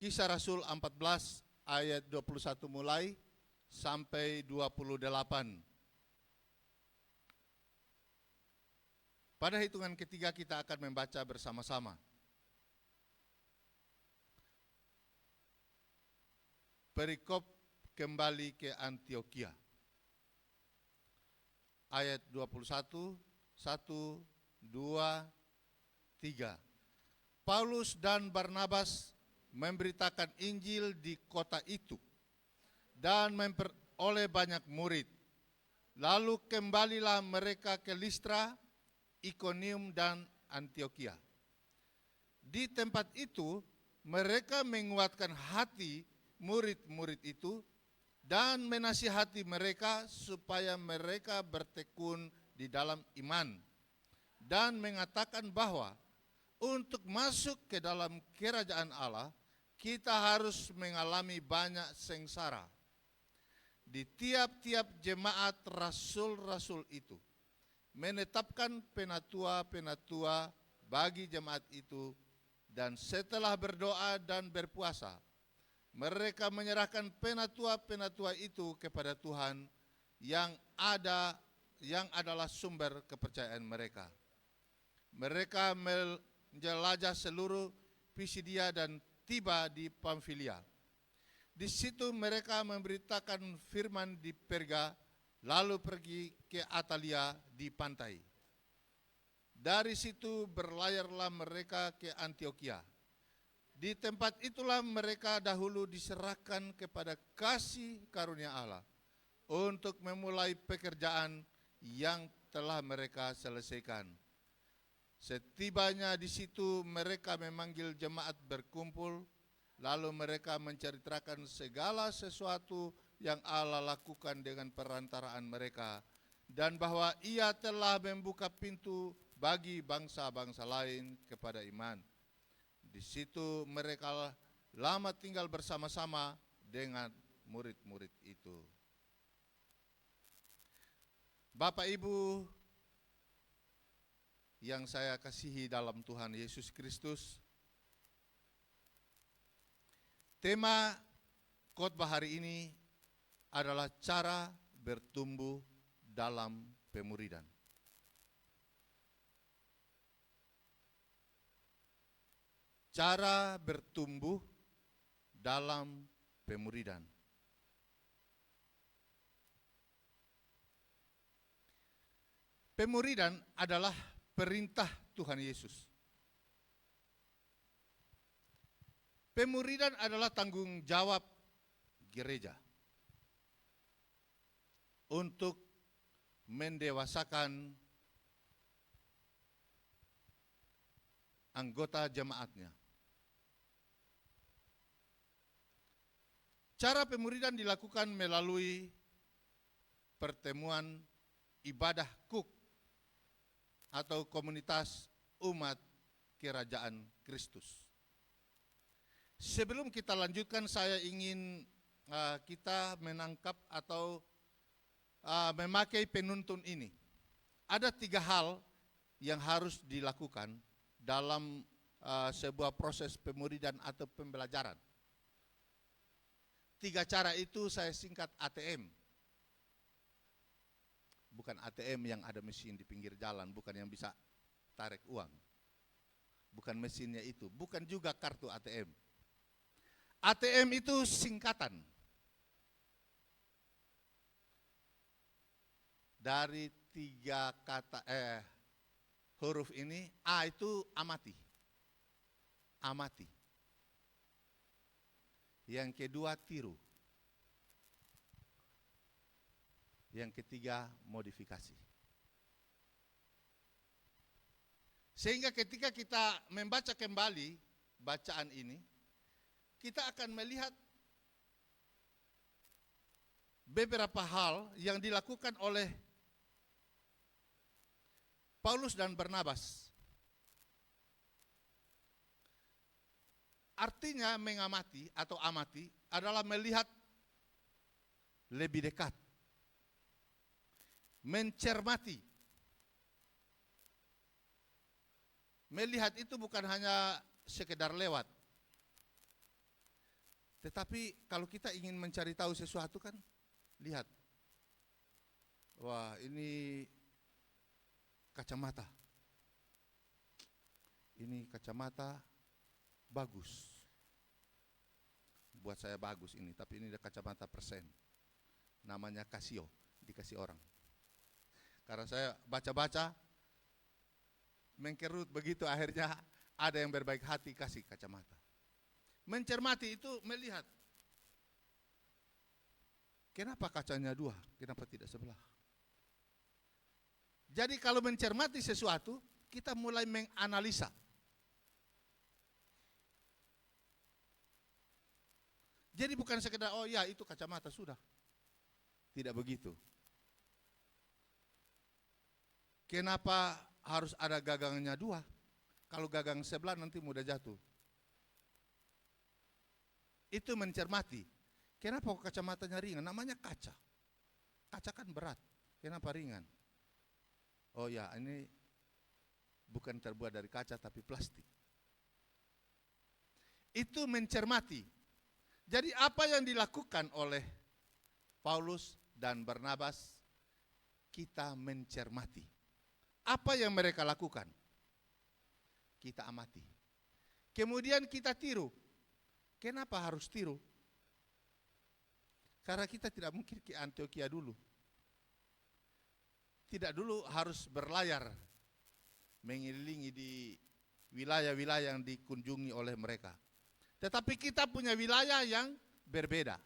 Kisah Rasul 14 ayat 21 mulai sampai 28. Pada hitungan ketiga kita akan membaca bersama-sama. Perikop kembali ke Antioquia. Ayat 21, 1, 2, 3. Paulus dan Barnabas memberitakan Injil di kota itu dan memperoleh banyak murid. Lalu kembalilah mereka ke Listra, Ikonium dan Antioquia. Di tempat itu mereka menguatkan hati murid-murid itu dan menasihati mereka supaya mereka bertekun di dalam iman dan mengatakan bahwa untuk masuk ke dalam kerajaan Allah kita harus mengalami banyak sengsara. Di tiap-tiap jemaat rasul-rasul itu menetapkan penatua-penatua bagi jemaat itu, dan setelah berdoa dan berpuasa mereka menyerahkan penatua-penatua itu kepada Tuhan yang adalah sumber kepercayaan mereka. Mereka menjelajah seluruh Pisidia dan tiba di Pamfilia. Di situ mereka memberitakan firman di Perga, lalu pergi ke Atalia di pantai. Dari situ berlayarlah mereka ke Antioquia. Di tempat itulah mereka dahulu diserahkan kepada kasih karunia Allah untuk memulai pekerjaan yang telah mereka selesaikan. Setibanya di situ mereka memanggil jemaat berkumpul, lalu mereka menceritakan segala sesuatu yang Allah lakukan dengan perantaraan mereka, dan bahwa Ia telah membuka pintu bagi bangsa-bangsa lain kepada iman. Di situ mereka lama tinggal bersama-sama dengan murid-murid itu. Bapak Ibu yang saya kasihi dalam Tuhan Yesus Kristus, tema khotbah hari ini adalah cara bertumbuh dalam pemuridan. Cara bertumbuh dalam pemuridan. Pemuridan adalah perintah Tuhan Yesus. Pemuridan adalah tanggung jawab gereja untuk mendewasakan anggota jemaatnya. Cara pemuridan dilakukan melalui pertemuan ibadah kuk atau komunitas umat kerajaan Kristus. Sebelum kita lanjutkan, saya ingin kita menangkap atau memakai penuntun ini. Ada 3 hal yang harus dilakukan dalam sebuah proses pemuridan atau pembelajaran. 3 cara itu saya singkat ATM. Bukan ATM yang ada mesin di pinggir jalan, bukan yang bisa tarik uang. Bukan mesinnya itu, bukan juga kartu ATM. ATM itu singkatan dari 3 kata huruf ini. A itu amati. Amati. Yang kedua tiru. Yang ketiga modifikasi. Sehingga ketika kita membaca kembali bacaan ini, kita akan melihat beberapa hal yang dilakukan oleh Paulus dan Barnabas. Artinya mengamati atau amati adalah melihat lebih dekat, mencermati. Melihat itu bukan hanya sekedar lewat, Tetapi kalau kita ingin mencari tahu sesuatu kan, lihat. Wah, ini kacamata. Ini kacamata bagus. Buat saya bagus ini, tapi ini ada kacamata persen. Namanya Casio, dikasih orang. Karena saya baca-baca, mengkerut begitu, akhirnya ada yang berbaik hati kasih kacamata. Mencermati itu melihat. Kenapa kacanya dua? Kenapa tidak sebelah? Jadi kalau mencermati sesuatu, kita mulai menganalisa. Jadi bukan sekedar, oh ya itu kacamata sudah. Tidak begitu. Kenapa harus ada gagangnya dua? Kalau gagang sebelah nanti mudah jatuh. Itu mencermati. Kenapa kacamatanya ringan? Namanya kaca. Kaca kan berat. Kenapa ringan? Oh ya, ini bukan terbuat dari kaca tapi plastik. Itu mencermati. Jadi apa yang dilakukan oleh Paulus dan Barnabas, kita mencermati. Apa yang mereka lakukan? Kita amati. Kemudian kita tiru. Kenapa harus tiru? Karena kita tidak mungkin ke Antioquia dulu. Tidak dulu harus berlayar mengelilingi di wilayah-wilayah yang dikunjungi oleh mereka. Tetapi kita punya wilayah yang berbeda.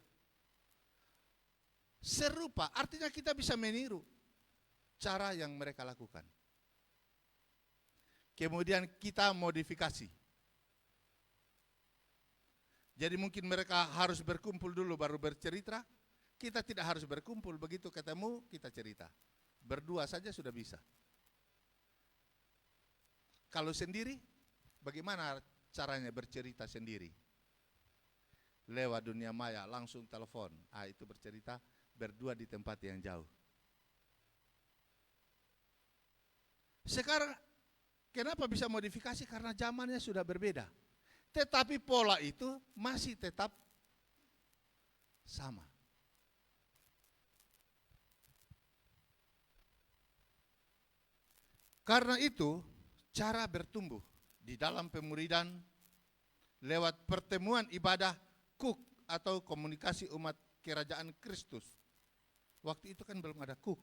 Serupa, artinya kita bisa meniru cara yang mereka lakukan. Kemudian kita modifikasi. Jadi mungkin mereka harus berkumpul dulu baru bercerita. Kita tidak harus berkumpul, begitu ketemu kita cerita. Berdua saja sudah bisa. Kalau sendiri, bagaimana caranya bercerita sendiri? Lewat dunia maya, langsung telepon. Itu bercerita berdua di tempat yang jauh. Sekarang, kenapa bisa modifikasi? Karena zamannya sudah berbeda. Tetapi pola itu masih tetap sama. Karena itu, cara bertumbuh di dalam pemuridan lewat pertemuan ibadah kuk atau komunikasi umat kerajaan Kristus. Waktu itu kan belum ada kuk.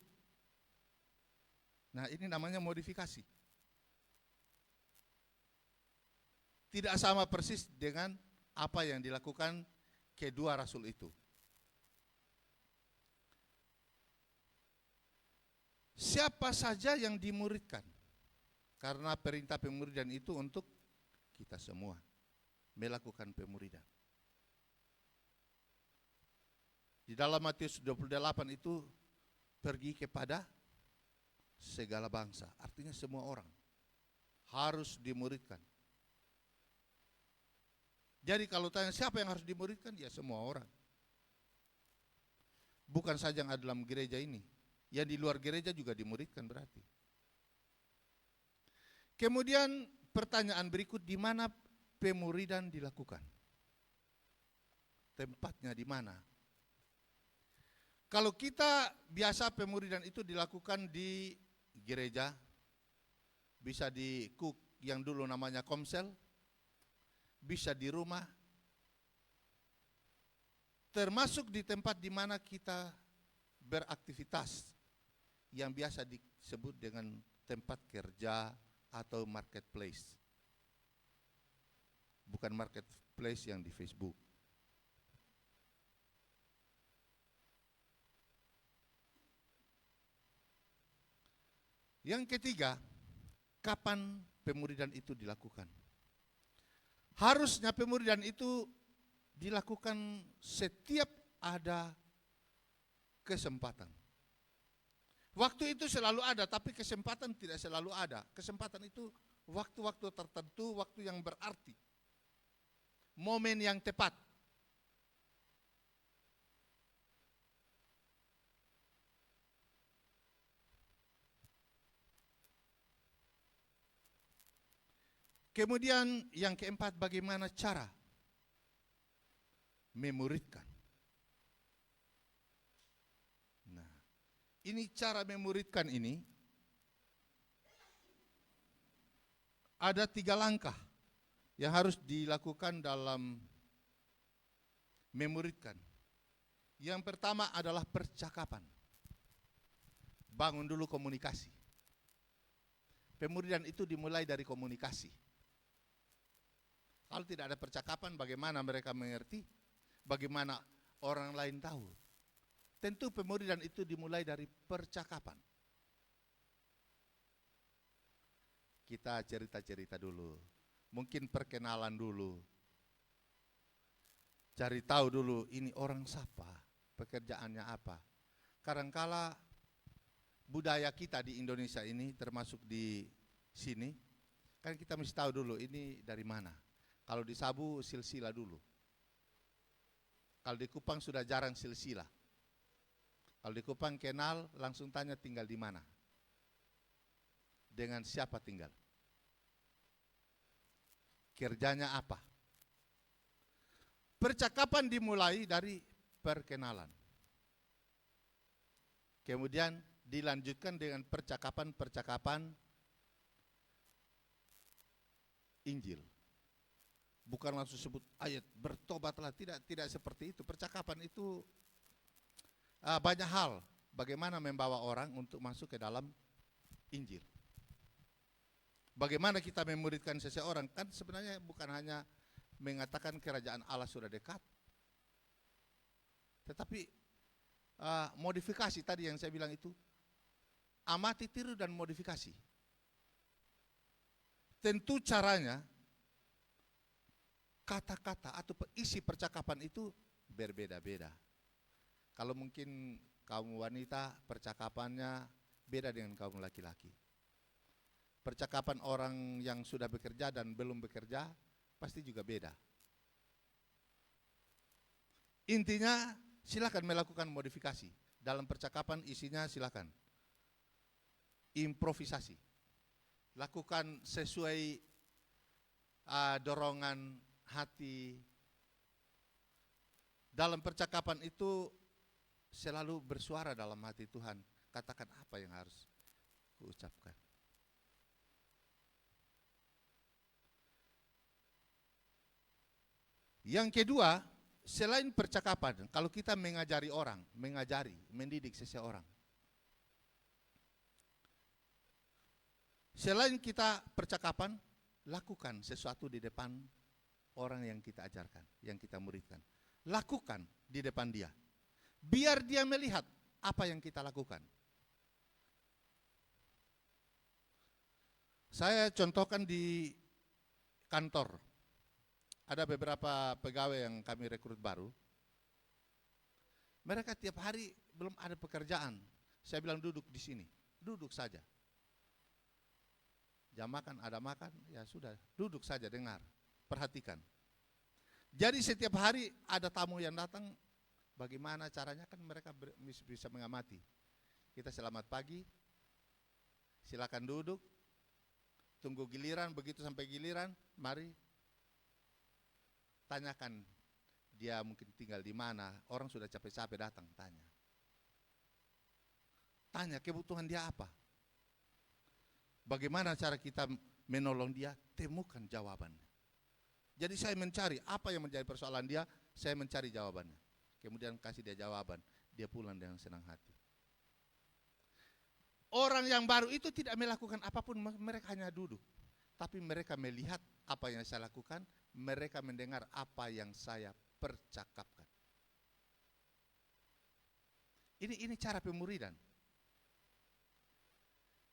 Nah, ini namanya modifikasi. Tidak sama persis dengan apa yang dilakukan kedua rasul itu. Siapa saja yang dimuridkan? Karena perintah pemuridan itu untuk kita semua melakukan pemuridan. Di dalam Matius 28 itu pergi kepada segala bangsa, artinya semua orang harus dimuridkan. Jadi kalau tanya siapa yang harus dimuridkan, ya semua orang. Bukan saja yang ada dalam gereja ini, yang di luar gereja juga dimuridkan berarti. Kemudian pertanyaan berikut, di mana pemuridan dilakukan? Tempatnya di mana? Kalau kita biasa pemuridan itu dilakukan di gereja, bisa di KUK yang dulu namanya Komsel, bisa di rumah, termasuk di tempat di mana kita beraktivitas yang biasa disebut dengan tempat kerja atau marketplace. Bukan marketplace yang di Facebook. Yang ketiga, kapan pemuridan itu dilakukan? Harusnya pemuridan itu dilakukan setiap ada kesempatan. Waktu itu selalu ada, tapi kesempatan tidak selalu ada. Kesempatan itu waktu-waktu tertentu, waktu yang berarti. Momen yang tepat. Kemudian yang keempat, bagaimana cara memuridkan. Nah, ini cara memuridkan ini ada 3 langkah yang harus dilakukan dalam memuridkan. Yang pertama adalah percakapan. Bangun dulu komunikasi. Pemuridan itu dimulai dari komunikasi. Kalau tidak ada percakapan, bagaimana mereka mengerti? Bagaimana orang lain tahu? Tentu pemuridan itu dimulai dari percakapan. Kita cerita-cerita dulu. Mungkin perkenalan dulu. Cari tahu dulu ini orang siapa, pekerjaannya apa. Kadangkala budaya kita di Indonesia ini termasuk di sini, kan kita mesti tahu dulu ini dari mana. Kalau di Sabu silsilah dulu. Kalau di Kupang sudah jarang silsilah. Kalau di Kupang kenal langsung tanya tinggal di mana. Dengan siapa tinggal. Kerjanya apa. Percakapan dimulai dari perkenalan. Kemudian dilanjutkan dengan percakapan-percakapan Injil. Bukan langsung sebut ayat bertobatlah, tidak seperti itu. Percakapan itu banyak hal bagaimana membawa orang untuk masuk ke dalam Injil. Bagaimana kita memuridkan seseorang, kan sebenarnya bukan hanya mengatakan kerajaan Allah sudah dekat, tetapi modifikasi tadi yang saya bilang itu, amati, tiru, dan modifikasi. Tentu caranya, kata-kata atau isi percakapan itu berbeda-beda. Kalau mungkin kaum wanita percakapannya beda dengan kaum laki-laki. Percakapan orang yang sudah bekerja dan belum bekerja pasti juga beda. Intinya silakan melakukan modifikasi. Dalam percakapan isinya silakan. Improvisasi. Lakukan sesuai dorongan hati. Dalam percakapan itu selalu bersuara dalam hati Tuhan. Katakan apa yang harus kuucapkan. Yang kedua, selain percakapan, kalau kita mengajari orang, mendidik seseorang. Selain kita percakapan, lakukan sesuatu di depan orang yang kita ajarkan, yang kita muridkan. Lakukan di depan dia. Biar dia melihat apa yang kita lakukan. Saya contohkan di kantor. Ada beberapa pegawai yang kami rekrut baru. Mereka tiap hari belum ada pekerjaan. Saya bilang duduk di sini, duduk saja. Jam makan, ada makan, ya sudah, duduk saja, dengar, perhatikan. Jadi setiap hari ada tamu yang datang, bagaimana caranya kan mereka bisa mengamati. Kita selamat pagi, silakan duduk, tunggu giliran, begitu sampai giliran, mari tanyakan dia mungkin tinggal di mana, orang sudah capek-capek datang, tanya. Tanya kebutuhan dia apa. Bagaimana cara kita menolong dia, temukan jawabannya. Jadi saya mencari apa yang menjadi persoalan dia, saya mencari jawabannya. Kemudian kasih dia jawaban, dia pulang dengan senang hati. Orang yang baru itu tidak melakukan apapun, mereka hanya duduk. Tapi mereka melihat apa yang saya lakukan, mereka mendengar apa yang saya percakapkan. Ini cara pemuridan.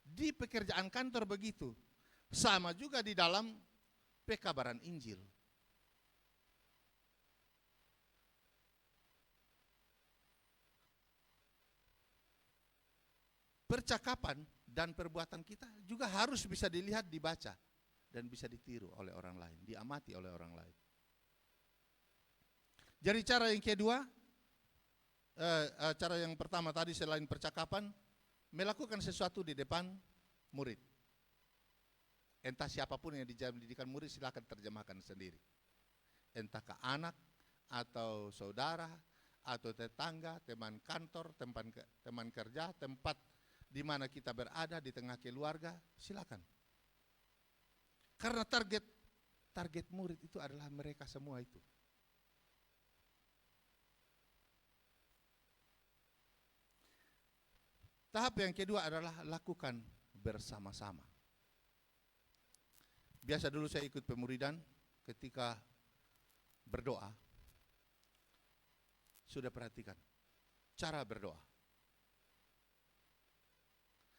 Di pekerjaan kantor begitu. Sama juga di dalam pekabaran Injil. Percakapan dan perbuatan kita juga harus bisa dilihat, dibaca, dan bisa ditiru oleh orang lain, diamati oleh orang lain. Jadi cara yang kedua, cara yang pertama tadi selain percakapan, melakukan sesuatu di depan murid. Entah siapapun yang didikan murid, silakan terjemahkan sendiri. Entahkah anak, atau saudara, atau tetangga, teman kantor, teman kerja, tempat di mana kita berada di tengah keluarga, silakan. Karena target murid itu adalah mereka semua itu. Tahap yang kedua adalah lakukan bersama-sama. Biasa dulu saya ikut pemuridan ketika berdoa. Sudah perhatikan cara berdoa.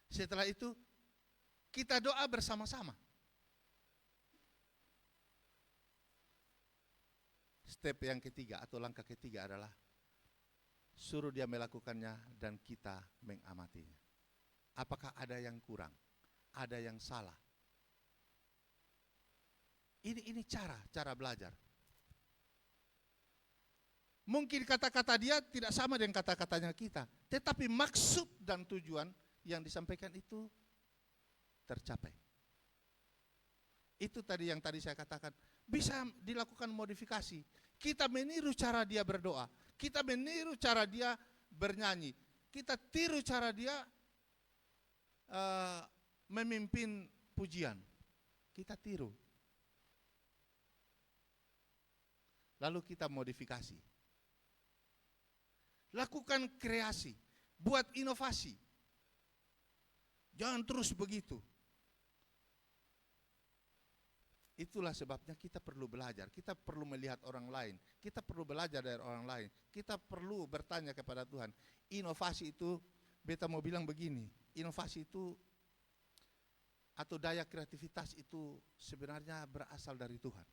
Setelah itu kita doa bersama-sama. Step yang ketiga atau langkah ketiga adalah suruh dia melakukannya dan kita mengamatinya. Apakah ada yang kurang? Ada yang salah? Ini cara belajar. Mungkin kata-kata dia tidak sama dengan kata-katanya kita, tetapi maksud dan tujuan yang disampaikan itu tercapai. Itu tadi yang tadi saya katakan, bisa dilakukan modifikasi. Kita meniru cara dia berdoa, kita meniru cara dia bernyanyi, kita tiru cara dia memimpin pujian. Kita tiru. Lalu kita modifikasi. Lakukan kreasi, buat inovasi. Jangan terus begitu. Itulah sebabnya kita perlu belajar, kita perlu melihat orang lain, kita perlu belajar dari orang lain, kita perlu bertanya kepada Tuhan. Inovasi itu, beta mau bilang begini, inovasi itu atau daya kreativitas itu sebenarnya berasal dari Tuhan.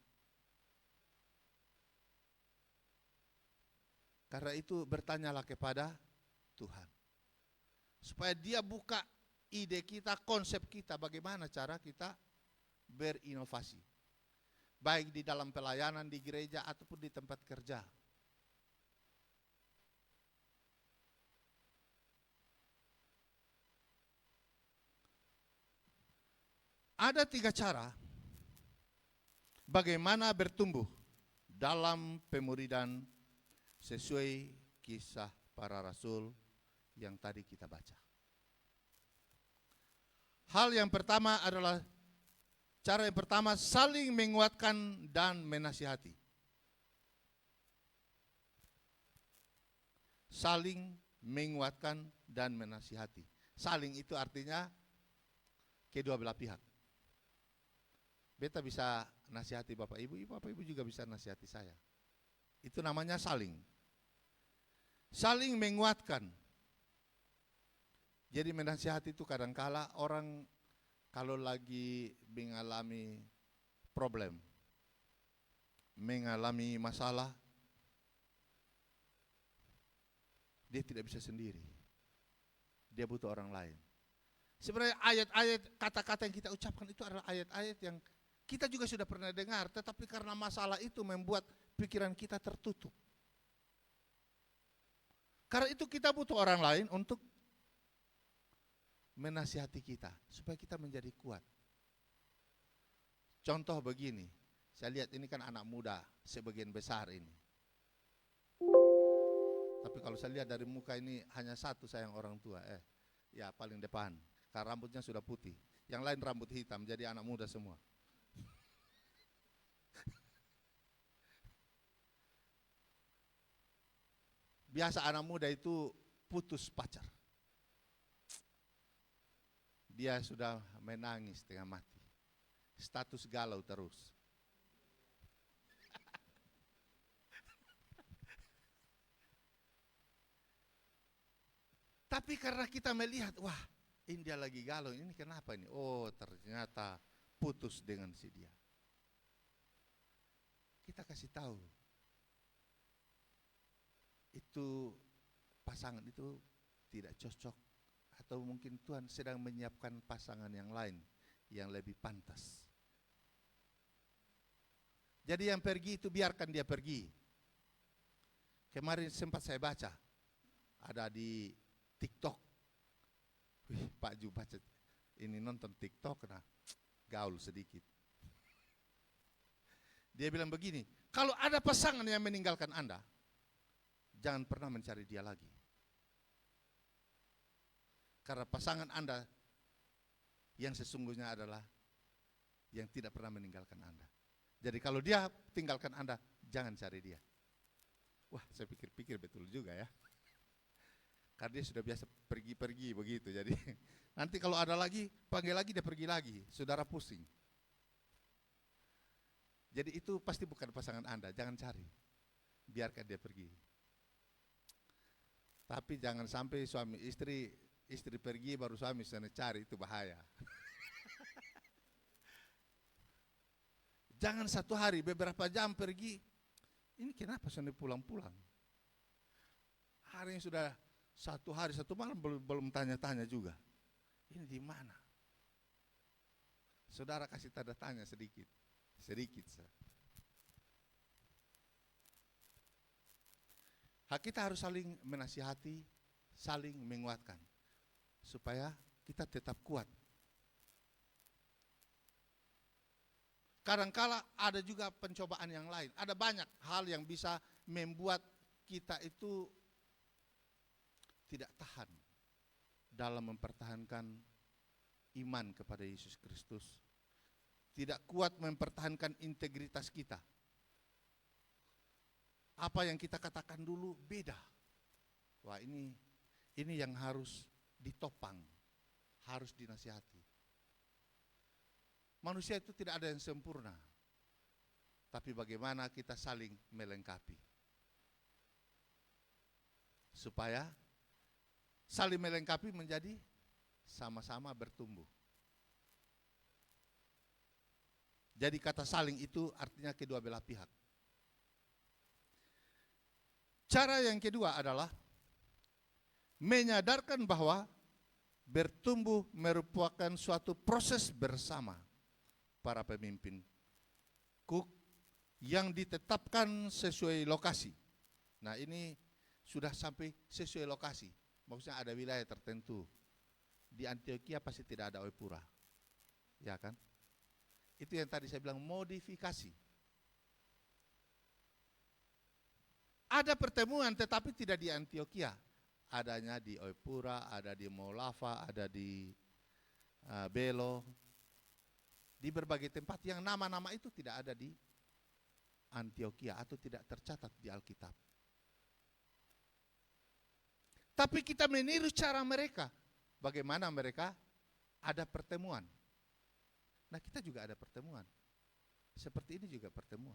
Karena itu bertanyalah kepada Tuhan. Supaya dia buka ide kita, konsep kita, bagaimana cara kita berinovasi. Baik di dalam pelayanan di gereja ataupun di tempat kerja. Ada 3 cara bagaimana bertumbuh dalam pemuridan sesuai kisah para rasul yang tadi kita baca. Hal yang pertama adalah, cara yang pertama saling menguatkan dan menasihati. Saling menguatkan dan menasihati. Saling itu artinya kedua belah pihak. Beta bisa nasihati Bapak Ibu juga bisa nasihati saya. Itu namanya saling. Saling menguatkan. Jadi menasihati itu kadangkala orang kalau lagi mengalami problem, mengalami masalah, dia tidak bisa sendiri. Dia butuh orang lain. Sebenarnya ayat-ayat, kata-kata yang kita ucapkan itu adalah ayat-ayat yang kita juga sudah pernah dengar, tetapi karena masalah itu membuat pikiran kita tertutup. Karena itu kita butuh orang lain untuk menasihati kita, supaya kita menjadi kuat. Contoh begini, saya lihat ini kan anak muda sebagian besar ini. Tapi kalau saya lihat dari muka ini hanya satu saya yang orang tua, ya paling depan, karena rambutnya sudah putih. Yang lain rambut hitam, jadi anak muda semua. Biasa anak muda itu putus pacar. Dia sudah menangis setengah mati. Status galau terus. Tapi karena kita melihat, wah ini dia lagi galau, ini kenapa ini? Oh ternyata putus dengan si dia. Kita kasih tahu. Itu pasangan itu tidak cocok. Atau mungkin Tuhan sedang menyiapkan pasangan yang lain yang lebih pantas. Jadi yang pergi itu biarkan dia pergi. Kemarin sempat saya baca, ada di TikTok. Wih, Pak Ju baca ini nonton TikTok, nah gaul sedikit. Dia bilang begini, Kalau ada pasangan yang meninggalkan Anda, jangan pernah mencari dia lagi. Karena pasangan Anda yang sesungguhnya adalah yang tidak pernah meninggalkan Anda. Jadi kalau dia tinggalkan Anda, jangan cari dia. Wah, saya pikir-pikir betul juga ya. Karena dia sudah biasa pergi-pergi begitu. Jadi nanti kalau ada lagi, panggil lagi, dia pergi lagi. Saudara pusing. Jadi itu pasti bukan pasangan Anda, jangan cari. Biarkan dia pergi. Tapi jangan sampai suami istri pergi baru suami sana cari, itu bahaya. Jangan satu hari, beberapa jam pergi. Ini kenapa sana pulang-pulang? Hari yang sudah satu hari, satu malam belum tanya-tanya juga. Ini di mana? Saudara kasih tanda tanya sedikit. Kita harus saling menasihati, saling menguatkan. Supaya kita tetap kuat. Kadangkala ada juga pencobaan yang lain. Ada banyak hal yang bisa membuat kita itu tidak tahan dalam mempertahankan iman kepada Yesus Kristus. Tidak kuat mempertahankan integritas kita. Apa yang kita katakan dulu beda. Wah, ini yang harus ditopang, harus dinasihati. Manusia itu tidak ada yang sempurna. Tapi bagaimana kita saling melengkapi. Supaya saling melengkapi menjadi sama-sama bertumbuh. Jadi kata saling itu artinya kedua belah pihak. Cara yang kedua adalah menyadarkan bahwa bertumbuh merupakan suatu proses bersama para pemimpin kuk yang ditetapkan sesuai lokasi. Nah, ini sudah sampai sesuai lokasi. Maksudnya ada wilayah tertentu. Di Antioquia pasti tidak ada Oepura. Ya kan? Itu yang tadi saya bilang modifikasi. Ada pertemuan tetapi tidak di Antioquia. Adanya di Oepura, ada di Molava, ada di Belo. Di berbagai tempat yang nama-nama itu tidak ada di Antioquia atau tidak tercatat di Alkitab. Tapi kita meniru cara mereka. Bagaimana mereka ada pertemuan. Nah, kita juga ada pertemuan. Seperti ini juga pertemuan.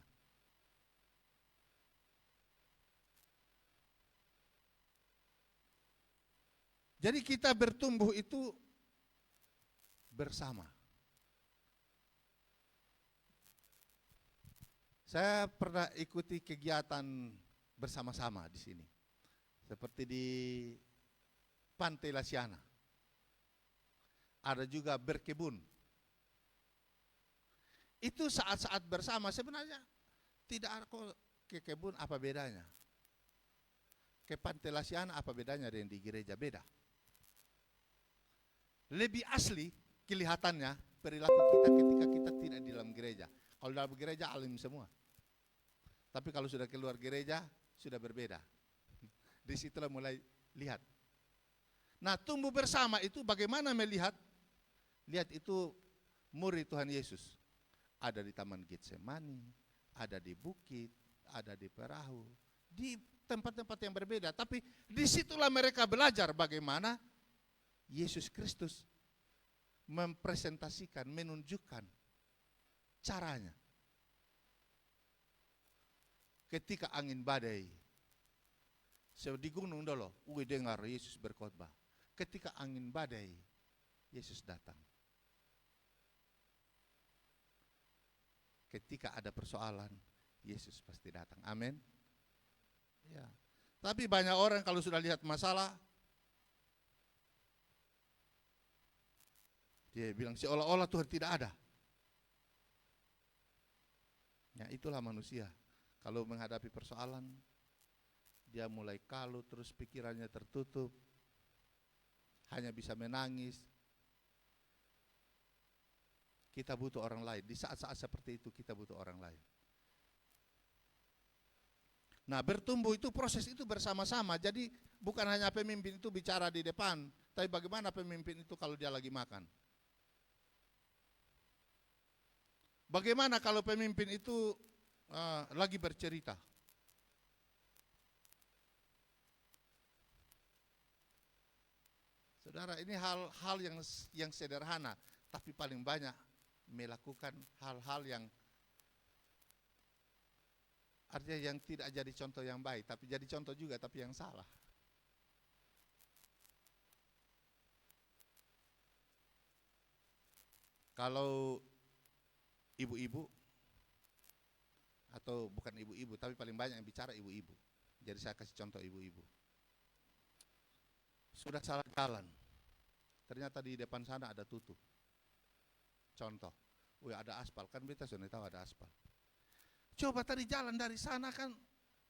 Jadi kita bertumbuh itu bersama. Saya pernah ikuti kegiatan bersama-sama di sini. Seperti di Pantai Lasiana. Ada juga berkebun. Itu saat-saat bersama sebenarnya tidak ada kok ke kebun apa bedanya. Ke Pantai Lasiana apa bedanya dengan di gereja, beda. Lebih asli kelihatannya perilaku kita ketika kita tidak di dalam gereja. Kalau dalam gereja alim semua. Tapi kalau sudah keluar gereja sudah berbeda. Disitulah mulai lihat. Nah, tumbuh bersama itu bagaimana melihat? Lihat itu murid Tuhan Yesus. Ada di Taman Getsemani, ada di bukit, ada di perahu, di tempat-tempat yang berbeda. Tapi disitulah mereka belajar bagaimana Yesus Kristus mempresentasikan, menunjukkan caranya. Ketika angin badai, di gunung dulu, dengar Yesus berkhotbah. Ketika angin badai, Yesus datang. Ketika ada persoalan, Yesus pasti datang. Amin. Ya. Tapi banyak orang kalau sudah lihat masalah, dia bilang seolah-olah Tuhan tidak ada. Ya, itulah manusia. Kalau menghadapi persoalan, dia mulai kalut, terus pikirannya tertutup, hanya bisa menangis. Kita butuh orang lain. Di saat-saat seperti itu kita butuh orang lain. Nah, bertumbuh itu proses itu bersama-sama. Jadi bukan hanya pemimpin itu bicara di depan, tapi bagaimana pemimpin itu kalau dia lagi makan. Bagaimana kalau pemimpin itu lagi bercerita. Saudara, ini hal-hal yang sederhana, tapi paling banyak melakukan hal-hal yang artinya yang tidak jadi contoh yang baik, tapi jadi contoh juga, tapi yang salah. Kalau ibu-ibu, atau bukan ibu-ibu, tapi paling banyak yang bicara ibu-ibu. Jadi saya kasih contoh ibu-ibu. Sudah salah jalan, ternyata di depan sana ada tutup. Contoh, ada aspal, kan kita sudah tahu ada aspal. Coba tadi jalan dari sana kan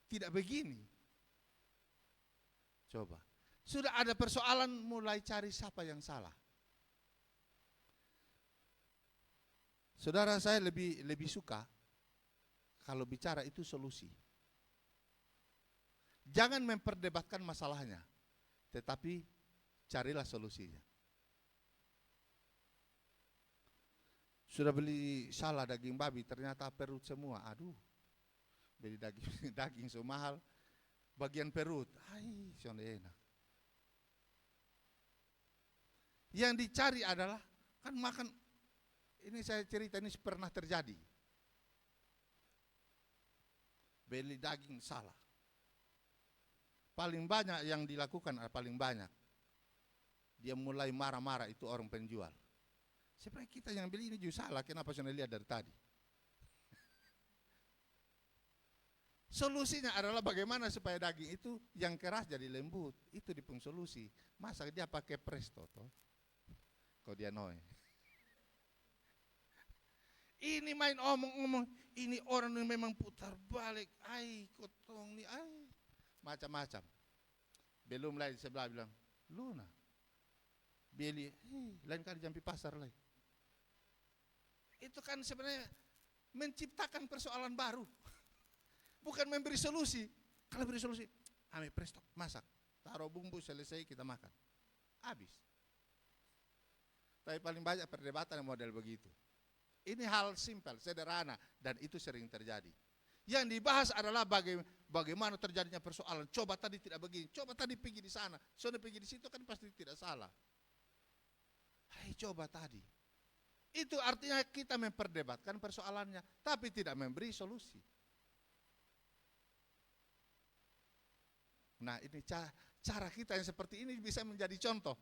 tidak begini. Coba, sudah ada persoalan, mulai cari siapa yang salah. Saudara, saya lebih suka kalau bicara itu solusi. Jangan memperdebatkan masalahnya, tetapi carilah solusinya. Sudah beli salah daging babi, ternyata perut semua. Aduh, beli daging so mahal, bagian perut. Enak. Yang dicari adalah, kan makan, ini saya cerita, ini pernah terjadi. Beli daging salah. Paling banyak yang dilakukan, paling banyak. Dia mulai marah-marah, itu orang penjual. Sebenarnya kita yang beli ini juga salah, kenapa saya lihat dari tadi? Solusinya adalah bagaimana supaya daging itu yang keras jadi lembut. Itu di pun solusi. Masa dia pakai presto toh? Kau dia noy. Ini main omong-omong, ini orang yang memang putar balik. Kotong nih, macam-macam. Belum lagi sebelah bilang, Luna, beli, lain kali jampi pasar lagi. Itu kan sebenarnya menciptakan persoalan baru. Bukan memberi solusi. Kalau beri solusi, ambil presto, masak. Taruh bumbu, selesai kita makan. Habis. Tapi paling banyak perdebatan model begitu. Ini hal simpel, sederhana, dan itu sering terjadi. Yang dibahas adalah bagaimana terjadinya persoalan. Coba tadi tidak begini, coba tadi pergi di sana, soalnya pergi di situ kan pasti tidak salah. Coba tadi. Itu artinya kita memperdebatkan persoalannya, tapi tidak memberi solusi. Nah, ini cara kita yang seperti ini bisa menjadi contoh.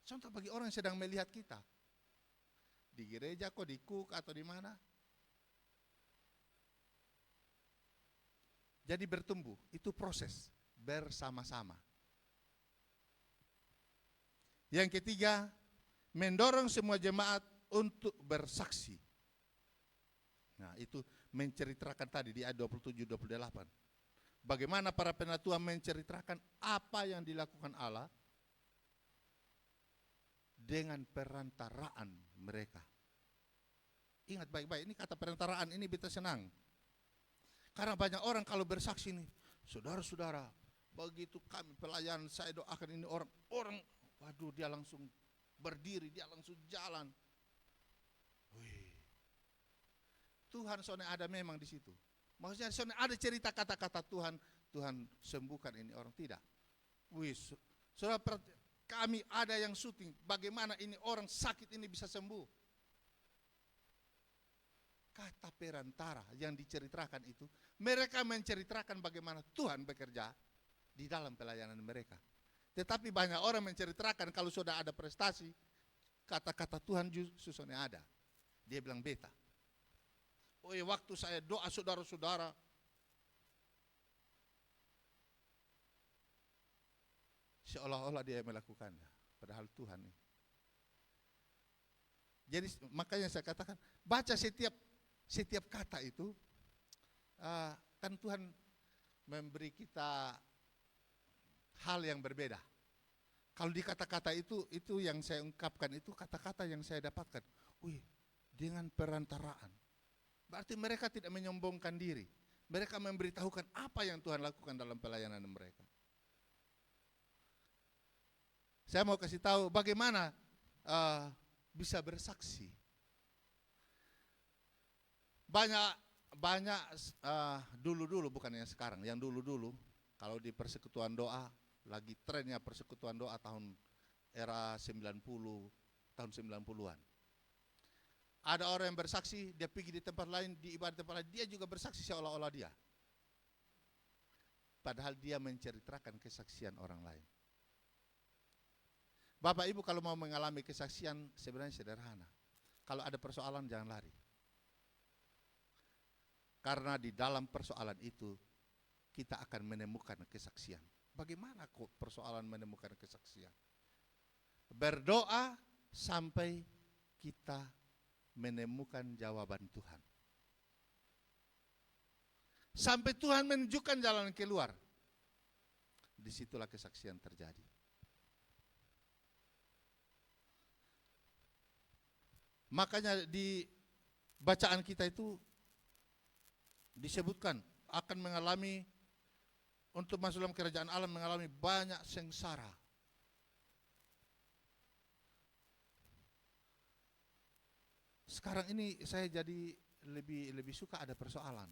Contoh bagi orang yang sedang melihat kita. Di gereja kok, di cook atau di mana. Jadi bertumbuh, itu proses bersama-sama. Yang ketiga, mendorong semua jemaat untuk bersaksi. Nah, itu menceritakan tadi di ayat 27-28. Bagaimana para penatua menceritakan apa yang dilakukan Allah dengan perantaraan mereka. Ingat baik-baik, ini kata perantaraan ini beta senang. Karena banyak orang kalau bersaksi nih, saudara-saudara, begitu kami pelayan, saya doakan ini orang, waduh dia langsung berdiri, dia langsung jalan. Wih. Tuhan soalnya ada memang di situ. Maksudnya soalnya ada cerita kata-kata Tuhan sembuhkan ini orang, tidak. Wih, saudara, kami ada yang syuting, bagaimana ini orang sakit ini bisa sembuh. Kata perantara yang diceritakan itu, mereka menceritakan bagaimana Tuhan bekerja di dalam pelayanan mereka. Tetapi banyak orang menceritakan kalau sudah ada prestasi, kata-kata Tuhan justru ada. Dia bilang beta. Waktu saya doa saudara-saudara, seolah-olah dia melakukannya, padahal Tuhan. Jadi makanya saya katakan, baca setiap kata itu, kan Tuhan memberi kita hal yang berbeda. Kalau di kata-kata itu yang saya ungkapkan itu kata-kata yang saya dapatkan. Dengan perantaraan. Berarti mereka tidak menyombongkan diri. Mereka memberitahukan apa yang Tuhan lakukan dalam pelayanan mereka. Saya mau kasih tahu bagaimana bisa bersaksi. Banyak dulu-dulu, bukan yang sekarang, yang dulu-dulu kalau di persekutuan doa, lagi trennya persekutuan doa tahun era 90, tahun 90-an. Ada orang yang bersaksi, dia pergi di tempat lain, di ibadah tempat lain, dia juga bersaksi seolah-olah dia. Padahal dia menceritakan kesaksian orang lain. Bapak Ibu kalau mau mengalami kesaksian sebenarnya sederhana. Kalau ada persoalan jangan lari. Karena di dalam persoalan itu kita akan menemukan kesaksian. Bagaimana kok persoalan menemukan kesaksian? Berdoa sampai kita menemukan jawaban Tuhan. Sampai Tuhan menunjukkan jalan keluar. Disitulah kesaksian terjadi. Makanya di bacaan kita itu disebutkan akan mengalami, untuk masuk dalam kerajaan Allah mengalami banyak sengsara. Sekarang ini saya jadi lebih suka ada persoalan.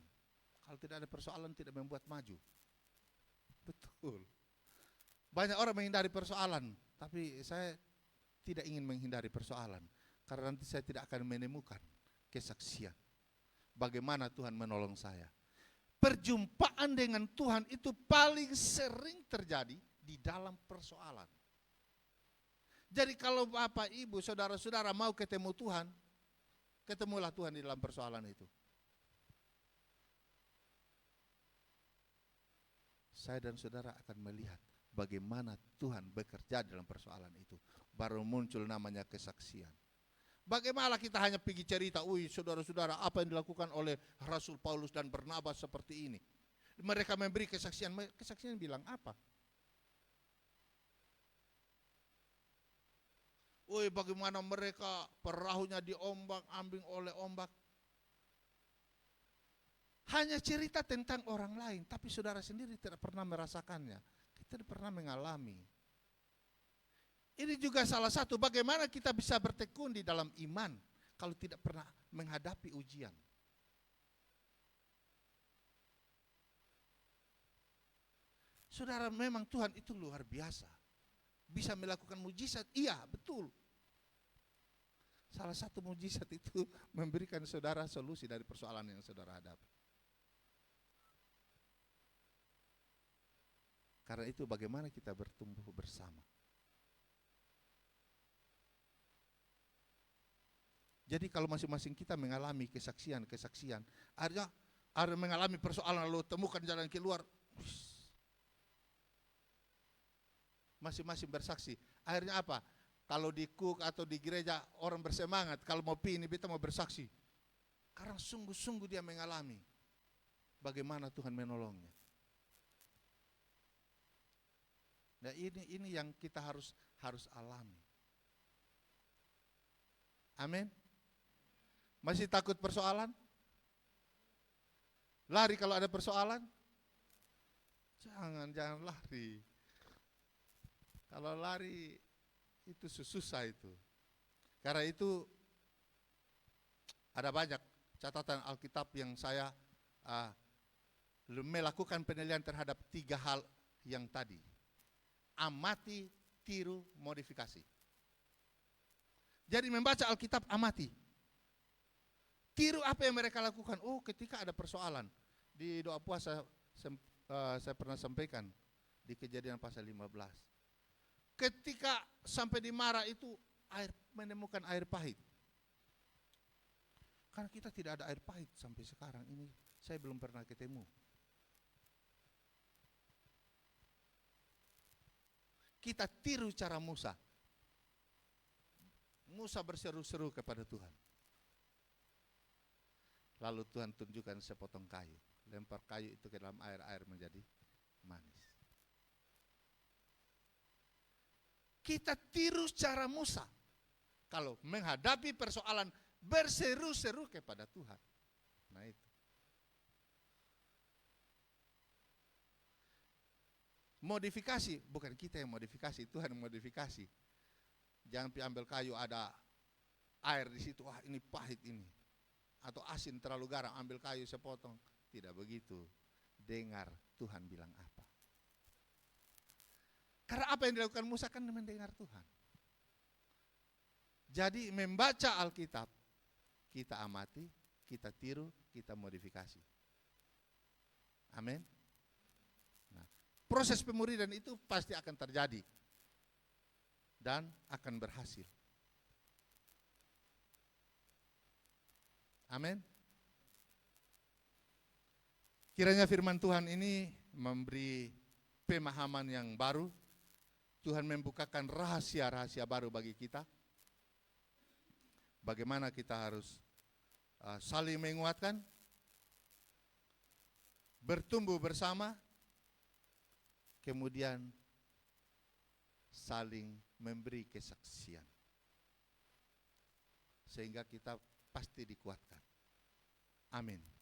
Kalau tidak ada persoalan tidak membuat maju. Betul. Banyak orang menghindari persoalan, tapi saya tidak ingin menghindari persoalan. Karena nanti saya tidak akan menemukan kesaksian. Bagaimana Tuhan menolong saya. Perjumpaan dengan Tuhan itu paling sering terjadi di dalam persoalan. Jadi kalau Bapak, Ibu, saudara-saudara mau ketemu Tuhan, ketemulah Tuhan di dalam persoalan itu. Saya dan saudara akan melihat bagaimana Tuhan bekerja dalam persoalan itu. Baru muncul namanya kesaksian. Bagaimana kita hanya pergi cerita, saudara-saudara, apa yang dilakukan oleh Rasul Paulus dan Barnabas seperti ini. Mereka memberi kesaksian, kesaksian bilang apa? Bagaimana mereka perahunya diombang-ambing oleh ombak. Hanya cerita tentang orang lain, tapi saudara sendiri tidak pernah merasakannya. Kita tidak pernah mengalami. Ini juga salah satu bagaimana kita bisa bertekun di dalam iman kalau tidak pernah menghadapi ujian. Saudara, memang Tuhan itu luar biasa. Bisa melakukan mujizat, iya betul. Salah satu mujizat itu memberikan saudara solusi dari persoalan yang saudara hadapi. Karena itu bagaimana kita bertumbuh bersama. Jadi kalau masing-masing kita mengalami kesaksian, artinya ada mengalami persoalan lalu temukan jalan keluar, masing-masing bersaksi. Akhirnya apa? Kalau di cook atau di gereja orang bersemangat, kalau mau ini kita mau bersaksi. Karena sungguh-sungguh dia mengalami bagaimana Tuhan menolongnya. Nah ini yang kita harus alami. Amin. Masih takut persoalan? Lari kalau ada persoalan? Jangan lari. Kalau lari itu susah itu. Karena itu ada banyak catatan Alkitab yang saya melakukan penilaian terhadap 3 hal yang tadi. Amati, tiru, modifikasi. Jadi membaca Alkitab amati. Tiru apa yang mereka lakukan. Ketika ada persoalan di doa puasa saya pernah sampaikan di Kejadian pasal 15. Ketika sampai di Mara itu menemukan air pahit. Karena kita tidak ada air pahit sampai sekarang ini, saya belum pernah ketemu. Kita tiru cara Musa. Musa berseru-seru kepada Tuhan. Lalu Tuhan tunjukkan sepotong kayu. Lempar kayu itu ke dalam air menjadi manis. Kita tiru cara Musa. Kalau menghadapi persoalan berseru-seru kepada Tuhan. Nah itu. modifikasi, bukan kita yang modifikasi, Tuhan yang modifikasi. Jangan ambil kayu ada air di situ, wah ini pahit ini. Atau asin terlalu garam, ambil kayu sepotong. Tidak begitu. Dengar Tuhan bilang apa. Karena apa yang dilakukan Musa kan mendengar Tuhan. Jadi membaca Alkitab, kita amati, kita tiru, kita modifikasi. Amin. Nah, proses pemuridan itu pasti akan terjadi dan akan berhasil. Amin. Kiranya firman Tuhan ini memberi pemahaman yang baru. Tuhan membukakan rahasia-rahasia baru bagi kita. Bagaimana kita harus saling menguatkan, bertumbuh bersama, kemudian saling memberi kesaksian. Sehingga kita pasti dikuatkan. Amin.